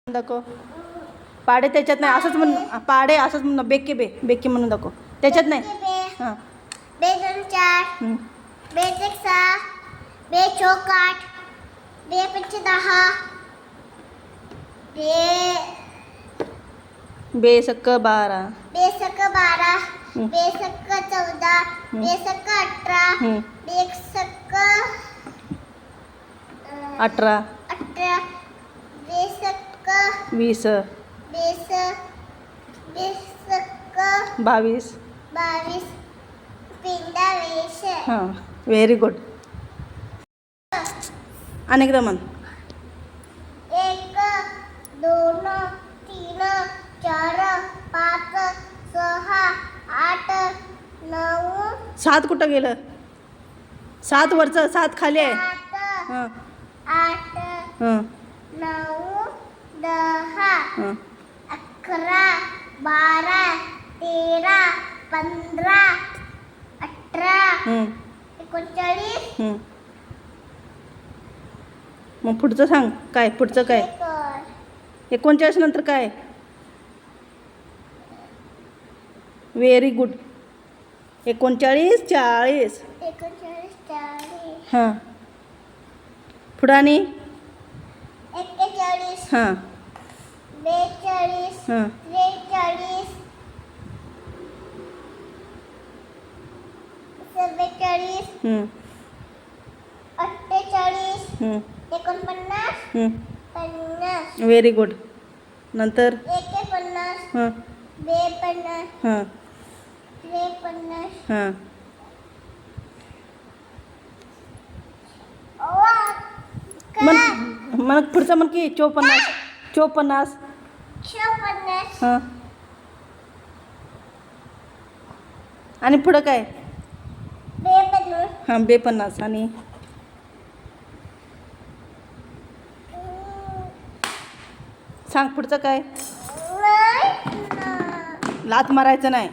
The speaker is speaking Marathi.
दाखव. पाडे त्याच्यात नाही, असंच म्हण. पाडे असंच म्हण. बेके बे बेके म्हणून दाखव. त्याच्यात नाही. हां. बे 2 4 बे 1 6 बे 4 8 बे 5 10 बे सक्क 12 बे सक 12 बे सक 14 बे सक 18 बे सक 18 18 बे सक 20 बेस बे सक 22 22 पिंडा वेश. हां, व्हेरी गुड. अनेकदा म्हण. 1 2 3 4 5 6 8 9 7 कुठं गेलं? 7 वरचं, 7 खाली आहे. 7 हां 8 हां 9 10 हां 11 12 13 15 18 39. मग पुढचं सांग. काय पुढचं काय? 39 नंतर काय? Very good. 39 40. 39 40 हां पुढं आणि 41 हां 42 हां 43 47 48 49 50 व्हेरी गुड. नंतर 51 हां 52 हां 53 हां मग मग पुढचं मग की 54 54 56 हां आणि पुढं काय? 52 हां 52 आणि सांग पुढचं काय? लात मारायचं नाही.